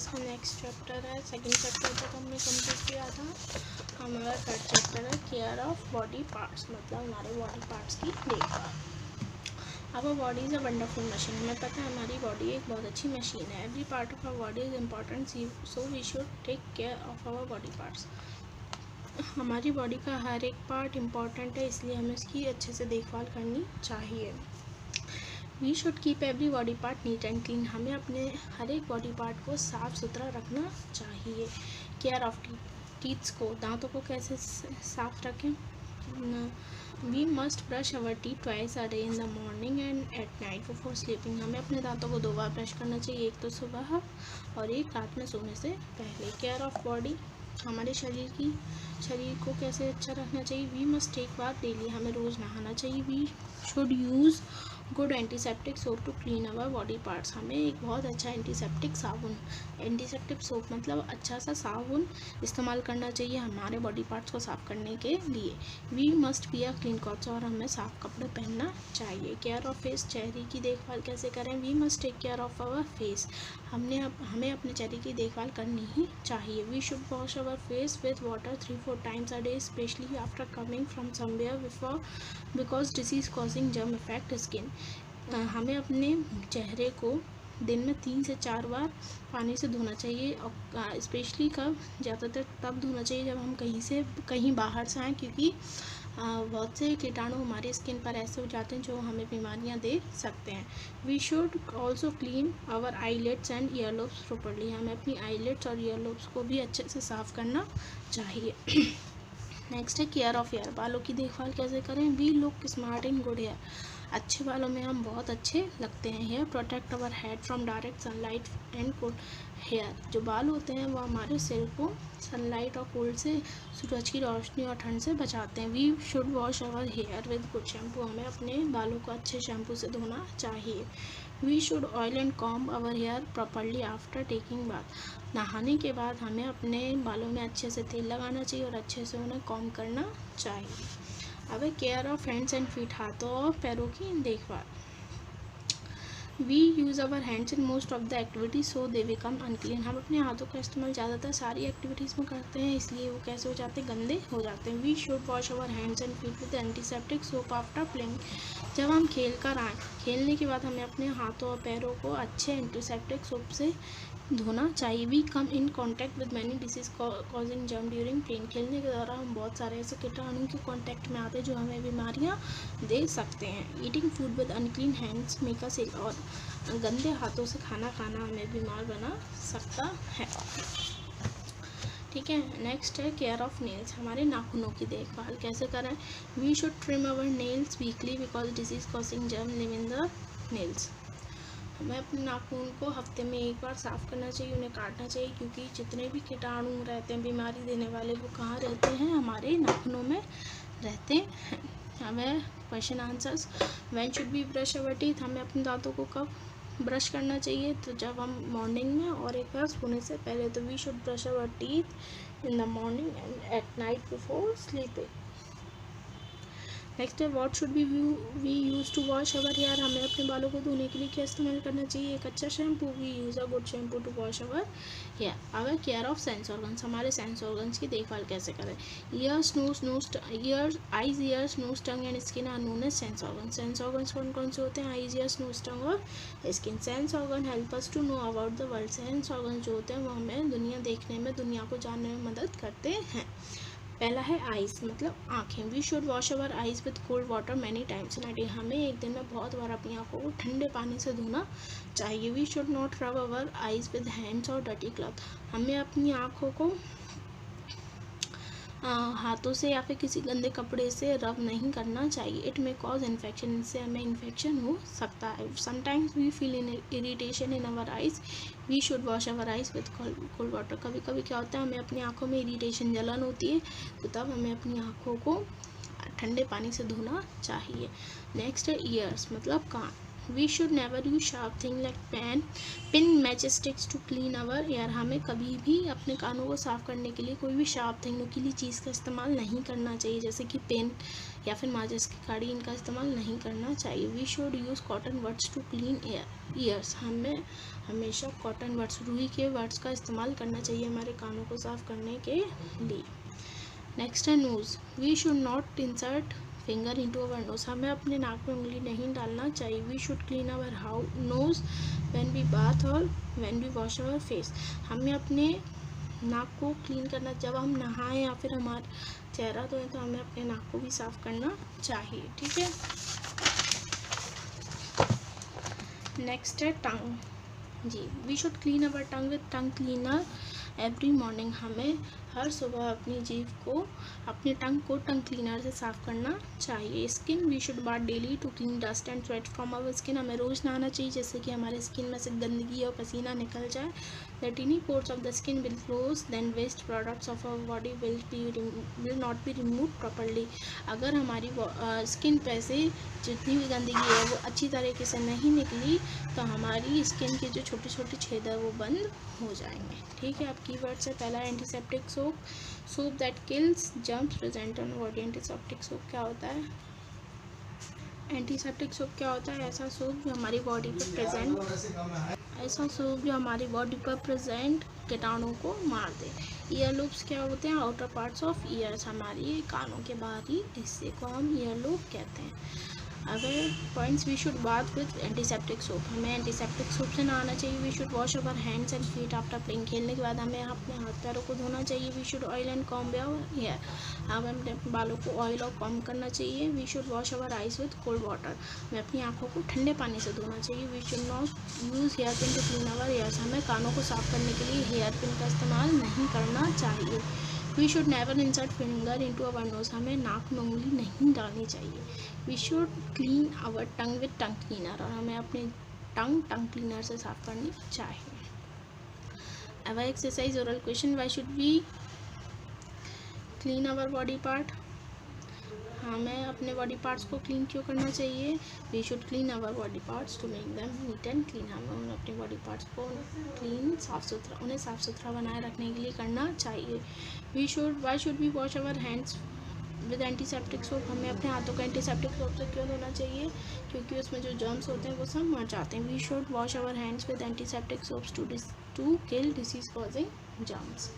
इसका next chapter है। Second chapter तक हमने कंप्लीट किया था। हमारा थर्ड चैप्टर है केयर ऑफ बॉडी पार्ट्स, मतलब हमारे बॉडी पार्ट्स की देखभाल। Our body is a wonderful machine. हमें पता है हमारी बॉडी एक बहुत अच्छी मशीन है। Every part of our body is important, so we should take care of our body parts. हमारी बॉडी का हर एक पार्ट इम्पॉर्टेंट है, इसलिए हमें इसकी अच्छे से देखभाल करनी चाहिए। We should keep every body part neat and clean. हमें अपने हर एक बॉडी पार्ट को साफ़ सुथरा रखना चाहिए। केयर ऑफ टीथ्स को, दांतों को कैसे साफ रखें। We must brush our teeth twice a day, in the morning and at night before sleeping. हमें अपने दांतों को 2 बार ब्रश करना चाहिए, एक तो सुबह और एक रात में सोने से पहले। केयर ऑफ बॉडी, हमारे शरीर को कैसे अच्छा रखना चाहिए। We must take bath daily, हमें रोज़ नहाना चाहिए। We should use good antiseptic soap to clean our body parts. हमें एक बहुत अच्छा एंटीसेप्टिक सोप मतलब अच्छा सा साबुन इस्तेमाल करना चाहिए हमारे बॉडी पार्ट्स को साफ़ करने के लिए। We must be a clean clothes, और हमें साफ़ कपड़े पहनना चाहिए। केयर ऑफ फेस, चेहरे की देखभाल कैसे करें। We must take care of our face, हमें अपने चेहरे की देखभाल करनी ही चाहिए। We should wash our face with water 3-4 times a day, specially after coming from somewhere because disease causing germ effect skin. हमें अपने चेहरे को दिन में 3 से 4 बार पानी से धोना चाहिए, और स्पेशली ज़्यादातर तब धोना चाहिए जब हम कहीं बाहर से आएँ, क्योंकि बहुत से कीटाणु हमारी स्किन पर ऐसे हो जाते हैं जो हमें बीमारियां दे सकते हैं। We should also clean our IELTS and earlobes properly. हमें अपनी आईलेट्स और ईयरलोब्स को भी अच्छे से साफ़ करना चाहिए। नेक्स्ट है केयर ऑफ हेयर, बालों की देखभाल कैसे करें। We look smart in good hair, अच्छे बालों में हम बहुत अच्छे लगते हैं। Hair protect our head from direct sunlight and cold. Hair, जो बाल होते हैं वो हमारे सिर को सनलाइट और कोल्ड से, सूरज की रोशनी और ठंड से बचाते हैं। We should wash our hair with good shampoo, हमें अपने बालों को अच्छे शैम्पू से धोना चाहिए। We should oil and comb our hair properly after taking bath. नहाने के बाद हमें अपने बालों में अच्छे से तेल लगाना चाहिए और अच्छे से उन्हें कॉम्ब करना चाहिए। अब care of hands and feet, हाथों और पैरों की देखभाल। We use our hands in most of the activities so they become unclean. हम अपने हाथों का इस्तेमाल ज़्यादातर सारी एक्टिविटीज़ में करते हैं, इसलिए वो कैसे हो जाते हैं, गंदे हो जाते हैं। We should wash our hands and feet with antiseptic soap after playing. जब हम खेल कर आएँ, खेलने के बाद हमें अपने हाथों और पैरों को अच्छे एंटीसेप्टिक सोप से धोना चाहिए। We come in contact with many disease causing germ during playing. खेलने के दौरान हम बहुत सारे ऐसे कीटाणु के कॉन्टैक्ट में आते हैं जो हमें बीमारियां दे सकते हैं। Eating food with unclean hands make us ill, और गंदे हाथों से खाना खाना हमें बीमार बना सकता है। ठीक है, नेक्स्ट है केयर ऑफ नेल्स, हमारे नाखूनों की देखभाल कैसे करें। We should trim our nails weekly because disease causing germ live in the nails. हमें अपने नाखून को हफ्ते में 1 बार साफ़ करना चाहिए, उन्हें काटना चाहिए, क्योंकि जितने भी कीटाणु रहते हैं बीमारी देने वाले, वो कहाँ रहते हैं, हमारे नाखूनों में रहते हैं। हमें question answers. When should be brush our teeth, हमें अपने दांतों को कब ब्रश करना चाहिए, तो जब हम मॉर्निंग में और एक बार सोने से पहले। तो we should brush our teeth in the morning and at night before sleeping. Next है what should be we use to wash our hair, हमें अपने बालों को धोने के लिए क्या इस्तेमाल करना चाहिए, एक अच्छा shampoo. We use a good shampoo to wash our hair. अगर केयर ऑफ सेंस ऑर्गन्स, हमारे सेंस ऑर्गन्स की देखभाल कैसे करें। Ears, eyes, ears, nose, tongue and skin are known as sense organs. Sense organs कौन कौन से होते हैं, आईज, ईयर्स, नोज, टंग और skin. Sense organ help us to know about the world. Sense organ जो होते हैं वो हमें दुनिया देखने में, दुनिया को जानने में मदद करते हैं। पहला है आइज़, मतलब आँखें। We should wash our eyes with cold water many times in a day. हमें एक दिन में बहुत बार अपनी आँखों को ठंडे पानी से धोना चाहिए। वी शुड नॉट रब अवर आइज़ विद हैंड्स और डर्टी क्लॉथ। हमें अपनी आँखों को हाथों से या फिर किसी गंदे कपड़े से रब नहीं करना चाहिए। इट मे कॉज इन्फेक्शन, इससे हमें इन्फेक्शन हो सकता है। Sometimes we feel irritation in our eyes, we should wash our eyes with cold water. कभी कभी क्या होता है, हमें अपनी आँखों में इरिटेशन, जलन होती है, तो तब हमें अपनी आँखों को ठंडे पानी से धोना चाहिए। नेक्स्ट है ईयर्स, मतलब कान। We should never use sharp thing like pin match sticks to clean our ear. हमें कभी भी अपने कानों को साफ़ करने के लिए कोई भी शार्प थिंग, नुकीली चीज़ का इस्तेमाल नहीं करना चाहिए, जैसे कि पेन या फिर माचिस की काड़ी, इनका इस्तेमाल नहीं करना चाहिए। We should use cotton words to clean ears. हमें हमेशा कॉटन वर्ड्स, रुई के वर्ड्स का इस्तेमाल करना चाहिए हमारे कानों को साफ़ करने के लिए। नेक्स्ट है nose. We should not insert finger into our nose. हमें अपने नाक में उंगली नहीं डालना चाहिए। We should clean our nose when we bath और when we wash our face. हमें अपने नाक को क्लीन करना, जब हम नहाएं या फिर हमारा चेहरा धोएं तो हमें अपने नाक को भी साफ़ करना चाहिए। ठीक है। नेक्स्ट है टंग। जी, we should clean our tongue with tongue cleaner every morning. हमें हर सुबह अपनी जीभ को, अपने टंग को टंग क्लीनर से साफ़ करना चाहिए। Skin, we should bath daily to clean dust and sweat from our skin. हमें रोज़ नहाना चाहिए जिससे कि हमारे स्किन में से गंदगी और पसीना निकल जाए। The tiny pores of the skin will close, then waste products of our body will not be remove properly. अगर हमारी स्किन पे से जितनी भी गंदगी है वो अच्छी तरीके से नहीं निकली तो हमारी स्किन के जो छोटे छोटे छेद है वो बंद हो जाएंगे। ठीक है। अब कीवर्ड्स है, पहला antiseptic soap, soap that kills germs present on body. Antiseptic soap क्या होता है? एंटीसेप्टिक सोप क्या होता है? ऐसा सोप जो हमारी बॉडी पर प्रेजेंट कीटाणुओं को मार दे। ईयर लूप्स क्या होते हैं? आउटर पार्ट्स ऑफ ईयर्स, हमारी कानों के बाहरी हिस्से को हम ईयर लूप कहते हैं। अगर points, we should bath with antiseptic soap. हमें एंटीसेप्टिक सोप से नहाना चाहिए। We should wash our hands and feet after playing. खेलने के बाद हमें अपने हाथ पैरों को धोना चाहिए। We should oil and comb our hair. हमें अपने बालों को ऑयल और कॉम्ब करना चाहिए। We should wash our eyes with cold water. हमें अपनी आँखों को ठंडे पानी से धोना चाहिए। We should not use hair pin to clean our ears. हमें कानों को साफ करने के लिए हेयर पिन का इस्तेमाल नहीं करना चाहिए। We should never insert finger into our nose. हमें नाक में उंगली नहीं डालनी चाहिए। We should clean our tongue with tongue cleaner. और हमें अपने टंग क्लीनर से साफ करनी चाहिए। अब exercise oral question, why should we clean our body part. हमें अपने बॉडी पार्ट्स को क्लीन क्यों करना चाहिए? We should clean our body parts to make them neat and clean. हमें अपने बॉडी पार्ट्स को क्लीन, उन्हें साफ़ सुथरा बनाए रखने के लिए करना चाहिए। Why should we wash our hands with antiseptic soap. हमें अपने हाथों का एंटीसेप्टिक सोप से क्यों धोना चाहिए? क्योंकि उसमें जो जर्म्स होते हैं वो सब मर जाते हैं। We should wash our hands with antiseptic soaps to kill disease causing germs.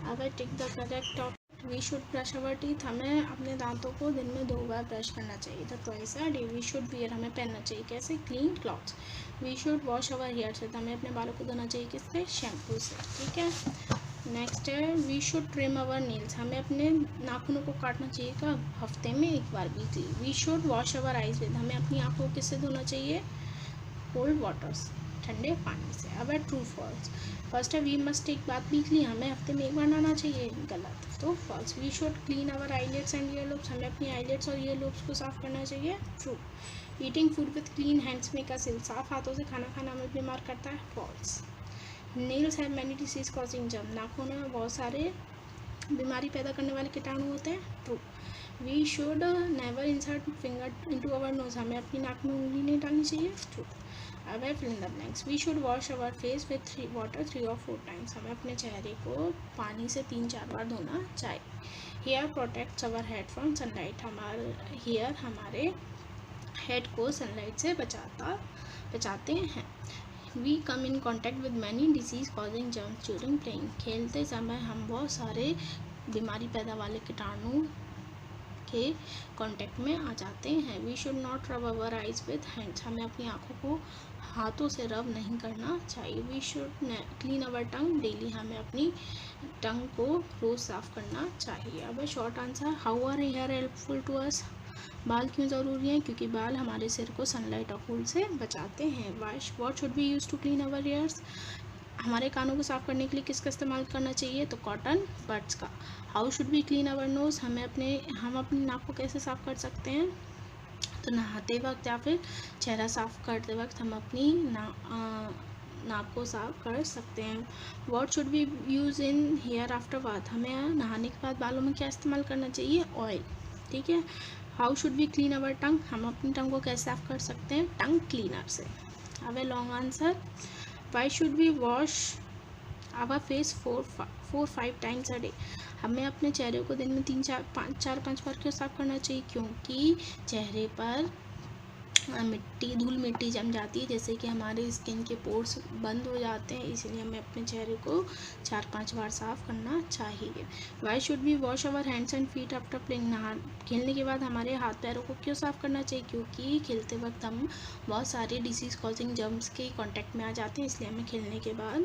अब I take the correct of. We should brush our teeth. हमें अपने दांतों को दिन में 2 बार ब्रश करना चाहिए, तो twice a day. We should wear, हमें पहनना चाहिए कैसे? Clean clothes. We should wash our hair से, हमें अपने बालों को धोना चाहिए किससे? शैम्पू से। ठीक है। नेक्स्ट है, we should trim our nails. हमें अपने नाखूनों को काटना चाहिए कब? हफ्ते में 1 बार weekly. We should wash our eyes with. हमें अपनी आँखों को किससे धोना चाहिए? कोल्ड वाटर्स, ठंडे पानी से। अब है ट्रू फॉल्स। फर्स्ट है, we must take bath weekly. हमें हफ्ते में 1 बार नहाना चाहिए, गलत, तो false. We should clean our IELTS and ear lobes. हमें अपनी आईलेट्स और ईयर लूप्स को साफ करना चाहिए, true. Eating food with clean hands make us ill. साफ हाथों से खाना खाना हमें बीमार करता है, false. Nails have many disease causing germ. नाखूनों में बहुत सारे बीमारी पैदा करने वाले कीटाणु होते हैं, true. We should never insert finger into our nose. हमें अपनी नाक में उंगली नहीं डालनी चाहिए, ट्रू। अब है fill in the blanks. We should wash our face with water 3 or 4 times। हमें अपने चेहरे को पानी से 3-4 बार धोना चाहिए। Hair protects our head from sunlight. Hair हमारे हेड को सनलाइट से बचाते हैं। We come in contact with many disease causing germs during playing. खेलते समय हम बहुत सारे बीमारी पैदा वाले कीटाणु के कांटेक्ट में आ जाते हैं। वी शुड नॉट रब अवर आइज विद हैंड्स। हमें अपनी आँखों को हाथों से रब नहीं करना चाहिए। We should clean our tongue daily. हमें अपनी टंग को रोज़ साफ करना चाहिए। अब short answer, how are hair helpful to us. बाल क्यों ज़रूरी हैं? क्योंकि बाल हमारे सिर को सनलाइट और कूल से बचाते हैं। What should we use to clean our ears. हमारे कानों को साफ़ करने के लिए किसका इस्तेमाल करना चाहिए? तो कॉटन बड्स का। How should we clean our nose. हम अपनी नाक को कैसे साफ़ कर सकते हैं? तो नहाते वक्त या फिर चेहरा साफ़ करते वक्त हम अपनी नाक को साफ कर सकते हैं। What should we use in hair after bath. हमें नहाने के बाद बालों में क्या इस्तेमाल करना चाहिए? ऑयल, ठीक है। How should we clean our tongue, हम अपनी टंग को कैसे साफ कर सकते हैं, टंग क्लीनर से। अब है long answer, why should we wash our face 4-5 times a day, हमें अपने चेहरे को दिन में 4-5 बार क्यों साफ करना चाहिए, क्योंकि चेहरे पर धूल मिट्टी जम जाती है, जैसे कि हमारे स्किन के पोर्स बंद हो जाते हैं, इसलिए हमें अपने चेहरे को 4-5 बार साफ़ करना चाहिए। Why should we wash our hands and feet after playing, खेलने के बाद हमारे हाथ पैरों को क्यों साफ़ करना चाहिए, क्योंकि खेलते वक्त हम बहुत सारे डिसीज़ कॉजिंग जर्म्स के कांटेक्ट में आ जाते हैं, इसलिए हमें खेलने के बाद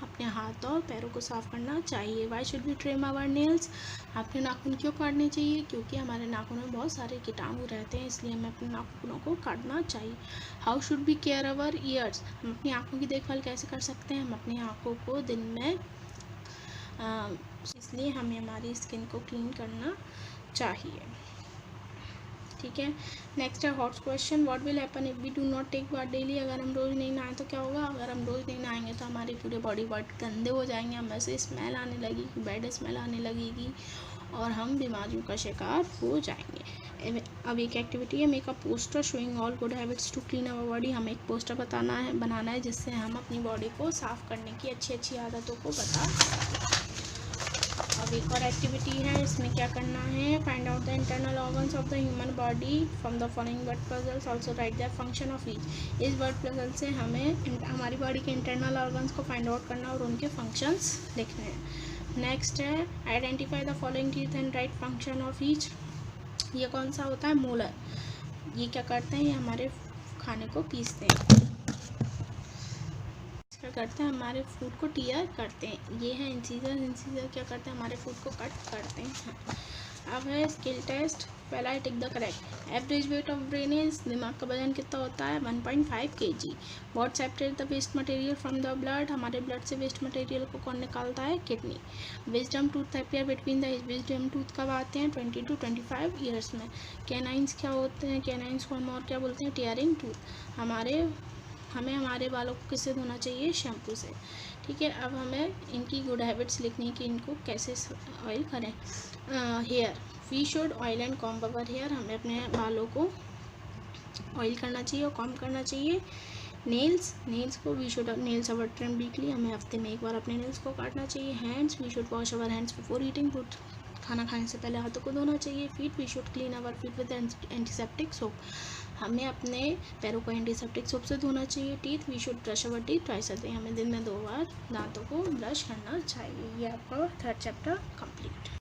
अपने हाथ और पैरों को साफ़ करना चाहिए। Why should we trim our nails, अपने नाखून क्यों काटने चाहिए, क्योंकि हमारे नाखून में बहुत सारे कीटाणु रहते हैं, इसलिए हमें अपने नाखूनों को काटना चाहिए। How should we care our ears, हम अपनी आँखों की देखभाल कैसे कर सकते हैं, हम अपनी आँखों को दिन में इसलिए हमें हमारी स्किन को क्लीन करना चाहिए। ठीक है, नेक्स्ट है hot question, what will happen if we do not take bath daily, अगर हम रोज़ नहीं नहाएं तो क्या होगा, अगर हम रोज़ नहीं नहाएंगे तो हमारी पूरे बॉडी पार्ट गंदे हो जाएंगे, हमें से स्मेल आने लगेगी, बैड स्मेल आने लगेगी और हम बीमारियों का शिकार हो जाएंगे। अब एक एक्टिविटी है, make a poster showing all good habits to clean our body, हमें एक पोस्टर बनाना है जिससे हम अपनी बॉडी को साफ़ करने की अच्छी आदतों को बता सकें। अब एक और एक्टिविटी है, इसमें क्या करना है, find out the internal organs of the human body from the following word puzzles, also right the function of each, इस वर्ड पजल से हमें हमारी बॉडी के इंटरनल ऑर्गन्स को फाइंड आउट करना और उनके फंक्शंस लिखने हैं। नेक्स्ट है, identify the following teeth and right function of each, ये कौन सा होता है, मोलर, ये क्या करते हैं, ये हमारे खाने को पीसते हैं, क्या करते हैं, हमारे फूड को टीयर करते हैं, ये है इंसीजर क्या करते हैं, हमारे फूड को कट करते हैं। अब है स्किल टेस्ट, पहला है tick the correct, average weight of brain is, दिमाग का वजन कितना होता है 1.5 kg, what separate the waste material from the blood, हमारे ब्लड से वेस्ट मटेरियल को कौन निकालता है, kidney, wisdom tooth appear between the, wisdom tooth कब आते हैं 20 to 25 ईयर्स में, कैनाइंस क्या होते हैं, कैनाइंस को हम और क्या बोलते हैं, टीयरिंग टूथ, हमें हमारे बालों को किससे धोना चाहिए, शैम्पू से। ठीक है, अब हमें इनकी गुड हैबिट्स लिखनी कि इनको कैसे ऑयल करें। Hair, we should oil and comb our hair, हमें अपने बालों को ऑयल करना चाहिए और कॉम्ब करना चाहिए। नेल्स को we should nails our trim weekly, हमें हफ्ते में एक बार अपने नेल्स को काटना चाहिए। Hands, we should wash our hands before eating food, खाना खाने से पहले हाथों को धोना चाहिए। Feet, we should clean our feet with antiseptic soap, हमें अपने पैरों को एंटीसेप्टिक सोप से धोना चाहिए। Teeth, we should brush our teeth twice a day, हमें दिन में 2 बार दांतों को ब्रश करना चाहिए। ये आपका 3rd चैप्टर कंप्लीट।